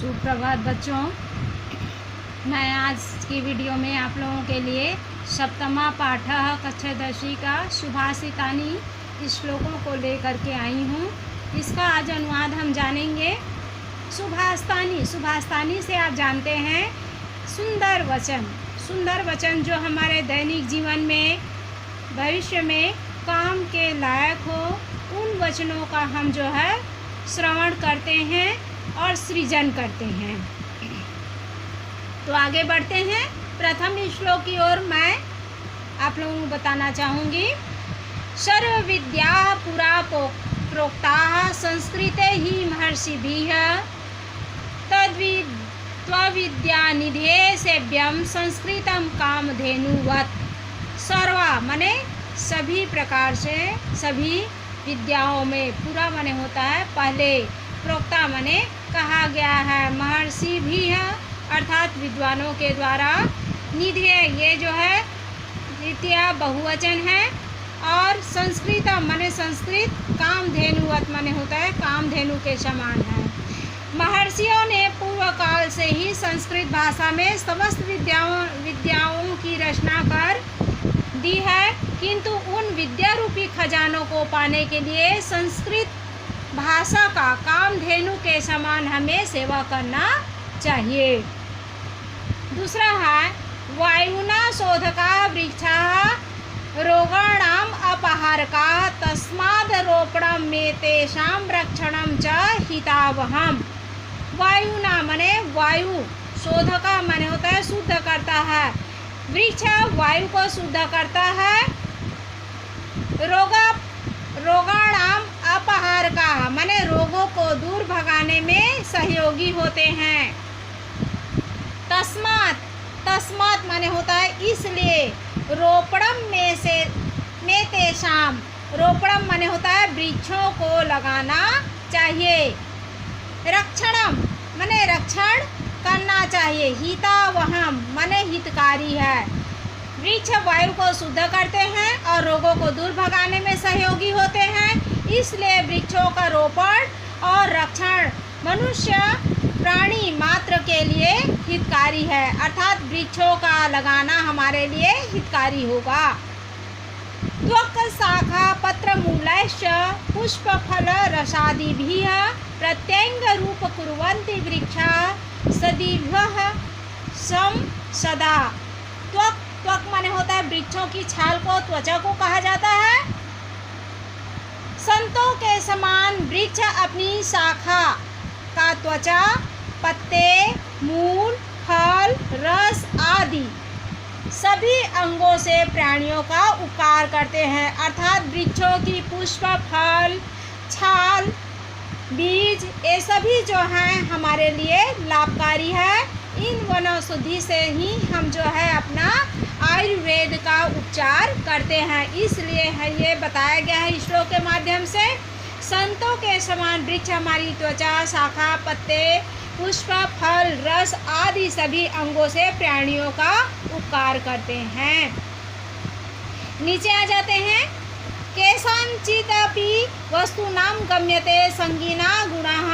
सुप्रभात बच्चों। मैं आज की वीडियो में आप लोगों के लिए सप्तमा पाठः कक्षा 10वीं का सुभाषितानि श्लोकों को लेकर के आई हूँ। इसका आज अनुवाद हम जानेंगे। सुभाषितानि से आप जानते हैं सुंदर वचन। सुंदर वचन जो हमारे दैनिक जीवन में भविष्य में काम के लायक हो, उन वचनों का हम जो है श्रवण करते हैं और सृजन करते हैं। तो आगे बढ़ते हैं। प्रथम श्लोक की ओर मैं आप लोगों को बताना चाहूँगी। सर्व विद्या पुरा प्रोक्ता संस्कृते ही महर्षिभिः त्वविद्या निधे सेव्यम संस्कृतम कामधेनुवत्। सर्वा माने सभी प्रकार से, सभी विद्याओं में, पूरा माने होता है पहले, प्रोक्ता माने कहा गया है, महर्षि भी है अर्थात विद्वानों के द्वारा, निधेय ये जो है द्वितीय बहुवचन है, और संस्कृतम माने संस्कृत, कामधेनुवत् माने होता है कामधेनु के समान है। महर्षियों ने पूर्व काल से ही संस्कृत भाषा में समस्त विद्याओं की रचना कर दी है, किंतु उन विद्या रूपी खजानों को पाने के लिए संस्कृत भाषा का कामधेनु के समान हमें सेवा करना चाहिए। दूसरा है वायुना शोधका वृक्षा रोगाणाम अपहारका तस्मादरोपणम में तेषां रक्षणम च हितावहम। वायुना माने वायु, शोधका माने होता है शुद्ध करता है, वृक्ष वायु को शुद्ध करता है, रोगाणाम अपहार का माने रोगों को दूर भगाने में सहयोगी होते हैं। तस्मात माने होता है इसलिए, रोपणम में तेषाम, रोपणम माने होता है वृक्षों को लगाना चाहिए, रक्षणम माने रक्षण करना चाहिए, हितावहम माने हितकारी है। वृक्ष वायु को शुद्ध करते हैं और रोगों को दूर भगाने में सहयोगी होते हैं, इसलिए वृक्षों का रोपण और रक्षण मनुष्य प्राणी मात्र के लिए हितकारी है, अर्थात वृक्षों का लगाना हमारे लिए हितकारी होगा। त्वक् शाखा पत्र मूलश्च पुष्प फल रसादिभिः प्रत्यंग रूप कुर्वन्ति वृक्षा सदीभ्यः सम सदा। त्वक माने होता है वृक्षों की छाल को, त्वचा को कहा जाता है। संतों के समान वृक्ष अपनी शाखा का त्वचा, पत्ते, मूल, फल, रस आदि सभी अंगों से प्राणियों का उपकार करते हैं, अर्थात वृक्षों की पुष्प, फल, छाल, बीज ये सभी जो हैं हमारे लिए लाभकारी है। इन वनौषधि से ही हम जो है अपना आयुर्वेद का उपचार करते हैं, इसलिए है ये बताया गया है श्लोक के माध्यम से। संतों के समान वृक्ष हमारी त्वचा, शाखा, पत्ते, पुष्प, फल, रस आदि सभी अंगों से प्राणियों का उपकार करते हैं। नीचे आ जाते हैं। केषाञ्चिदपि वस्तूनां गम्यते संगीना गुणाः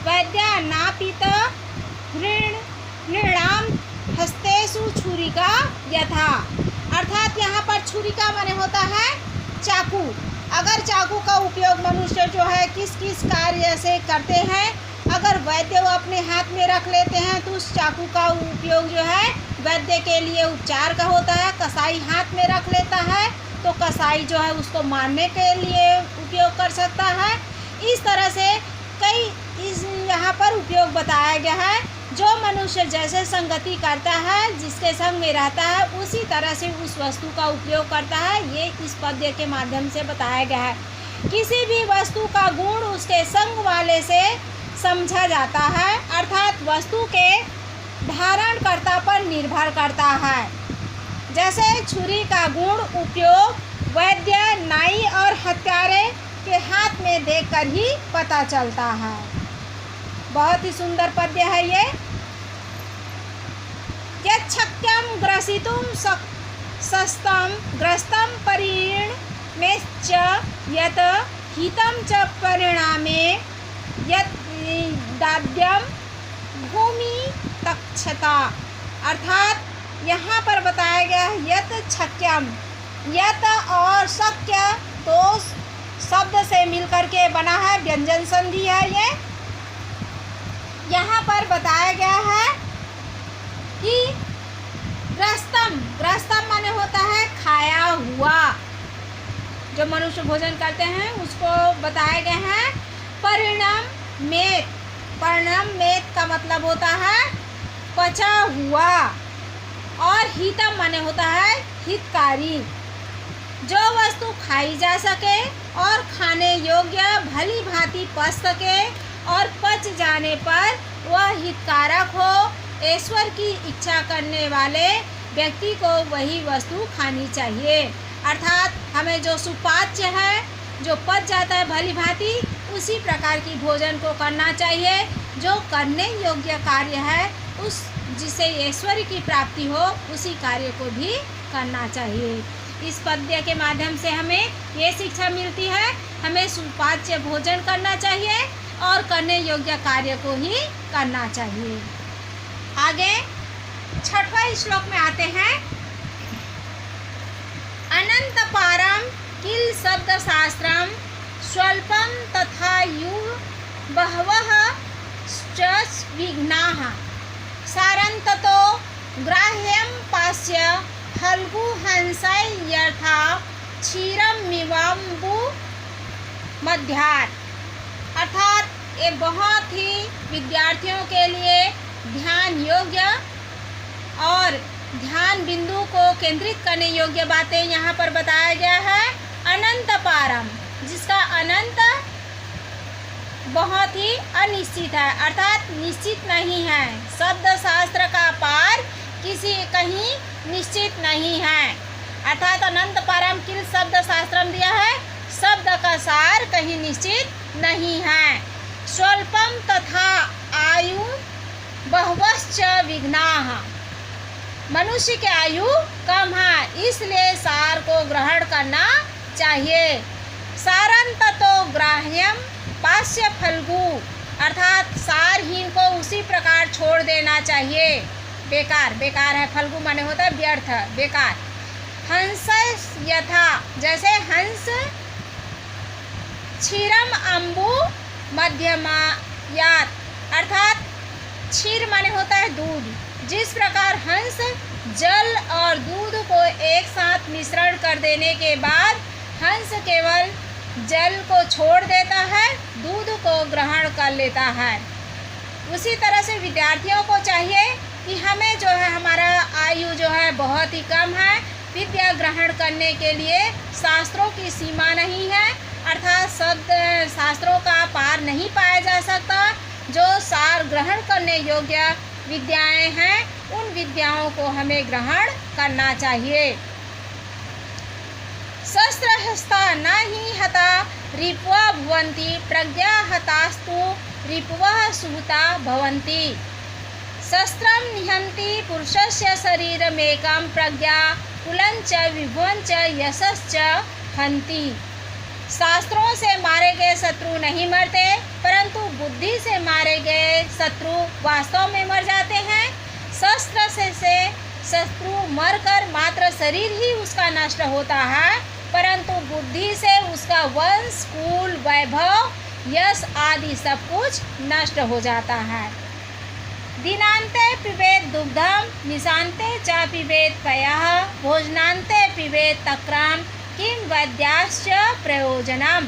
वैद्या नापित नृणाम हस्तेषु छुरिका यथा। अर्थात यहाँ पर छुरिका माने होता है चाकू। अगर चाकू का उपयोग मनुष्य जो है किस किस कार्य से करते हैं, अगर वैद्य वो अपने हाथ में रख लेते हैं तो उस चाकू का उपयोग जो है वैद्य के लिए उपचार का होता है। कसाई हाथ में रख लेता है तो कसाई जो है उसको मारने के लिए उपयोग कर सकता है। इस तरह से कई इस यहाँ पर उपयोग बताया गया है। जो मनुष्य जैसे संगति करता है, जिसके संग में रहता है, उसी तरह से उस वस्तु का उपयोग करता है, ये इस पद्य के माध्यम से बताया गया है। किसी भी वस्तु का गुण उसके संग वाले से समझा जाता है, अर्थात वस्तु के धारणकर्ता पर निर्भर करता है। जैसे छुरी का गुण उपयोग वैद्य, नाई और हत्यारे के हाथ में देखकर ही पता चलता है। बहुत ही सुंदर पद्य है ये। यच्छक्यं ग्रसितुं सस्तं ग्रस्तं परिणमेश्च यत् हितं च परिणामे यत् दाद्यं यच्छता, अर्थात यहाँ पर बताया गया है यत छक्यम। यत और शक्य दो शब्द से मिलकर के बना है, व्यंजन संधि है ये। यहाँ पर बताया गया है कि ग्रस्तम, ग्रस्तम माने होता है खाया हुआ, जो मनुष्य भोजन करते हैं उसको बताया गया है। परिणाम मेत, परिणाम मेत का मतलब होता है पचा हुआ, और हितम माने होता है हितकारी, जो वस्तु खाई जा सके और खाने योग्य भली भांति पच सके और पच जाने पर वह हितकारक हो। ईश्वर की इच्छा करने वाले व्यक्ति को वही वस्तु खानी चाहिए, अर्थात हमें जो सुपाच्य है, जो पच जाता है भली भांति, उसी प्रकार की भोजन को करना चाहिए। जो करने योग्य कार्य है, उस जिसे ऐश्वर्य की प्राप्ति हो, उसी कार्य को भी करना चाहिए। इस पद्य के माध्यम से हमें ये शिक्षा मिलती है, हमें सुपाच्य भोजन करना चाहिए और करने योग्य कार्य को ही करना चाहिए। आगे 6वां श्लोक में आते हैं। अनंत पारम किल शब्द शास्त्रम स्वल्पम तथा यु बहवः च विघ्नाः सारन्ततो ग्राह्यं पास्य फल्गु हंसै यथा क्षीरमिवाम्बु मध्यार, अर्थात ये बहुत ही विद्यार्थियों के लिए ध्यान योग्य और ध्यान बिंदु को केंद्रित करने योग्य बातें यहाँ पर बताया गया है। अनंत पारम, जिसका अनंत बहुत ही अनिश्चित है, अर्थात निश्चित नहीं है। शब्द शास्त्र का पार किसी कहीं निश्चित नहीं है, अर्थात अनंत पारम किल शब्द शास्त्रम दिया है, शब्द का सार कहीं निश्चित नहीं है। स्वल्पम तथा आयु बहवश्च विघ्नाः, मनुष्य की आयु कम है, इसलिए सार को ग्रहण करना चाहिए। सारंततो ग्राह्यम पास्य फल्गु, अर्थात सारहीन को उसी प्रकार छोड़ देना चाहिए। बेकार, बेकार है, फल्गु माने होता है व्यर्थ, बेकार। हंस यथा, जैसे हंस, क्षीरम अम्बु मध्यमायात, अर्थात क्षीर माने होता है दूध, जिस प्रकार हंस जल और दूध को एक साथ मिश्रण कर देने के बाद हंस केवल जल को छोड़ देता है, दूध को ग्रहण कर लेता है, उसी तरह से विद्यार्थियों को चाहिए कि हमें जो है, हमारा आयु जो है बहुत ही कम है, विद्या ग्रहण करने के लिए शास्त्रों की सीमा नहीं है, अर्थात शब्द शास्त्रों का पार नहीं पाया जा सकता। जो सार ग्रहण करने योग्य विद्याएं हैं, उन विद्याओं को हमें ग्रहण करना चाहिए। शस्त्र हस्ता न ही हता रिपुवा भवन्ति, प्रज्ञा हतास्तु रिपुवः सुहृता भवन्ति। शस्त्रं निहन्ति पुरुषस्य शरीरमेकं, प्रज्ञा कुलञ्च विभुवञ्च यशश्च हन्ति। शास्त्रों से मारे गए शत्रु नहीं मरते, परंतु बुद्धि से मारे गए शत्रु वास्तव में मर जाते हैं। शस्त्र से शत्रु मरकर मात्र शरीर ही उसका नष्ट होता है, परंतु बुद्धि से उसका वंश, कुल, वैभव, यश आदि सब कुछ नष्ट हो जाता है। दिनांते पिबेत दुग्धम, निशांते च पिबेत पयः, भोजनांते पिबेत तक्रम, किम वैद्याश्च प्रयोजनम।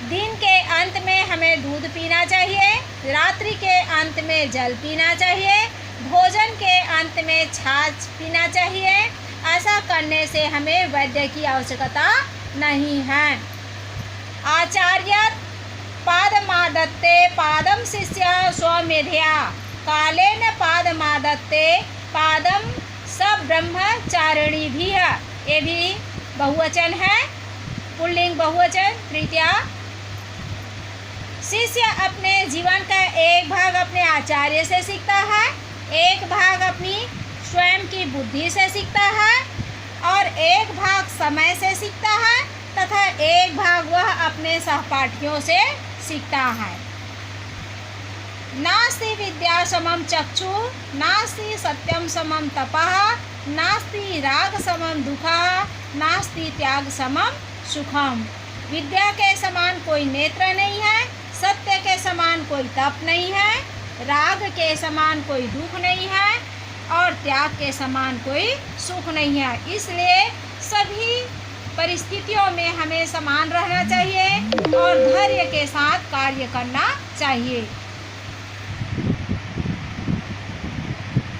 दिन के अंत में हमें दूध पीना चाहिए, रात्रि के अंत में जल पीना चाहिए, भोजन के अंत में छाछ पीना चाहिए। ऐसा करने से हमें वैद्य की आवश्यकता नहीं है। आचार्य पादमादत्ते पादम शिष्य स्वमेधया, कालेन पादमादत्ते पादम सब ब्रह्मचारिणी भी है। ये भी बहुवचन है, पुल्लिंग बहुवचन तृतीया। शिष्य अपने जीवन का एक भाग अपने आचार्य से सीखता है, एक भाग अपनी स्वयं की बुद्धि से सीखता है, और एक भाग समय से सीखता है, तथा एक भाग वह अपने सहपाठियों से सीखता है। नास्ति विद्या समम चक्षु, नास्ति सत्यम समम तपः, नास्ति राग समम दुःखः, नास्ति त्याग समम सुखम। विद्या के समान कोई नेत्र नहीं है, सत्य के समान कोई तप नहीं है, राग के समान कोई दुख नहीं है और त्याग के समान कोई सुख नहीं है। इसलिए सभी परिस्थितियों में हमें समान रहना चाहिए और धैर्य के साथ कार्य करना चाहिए।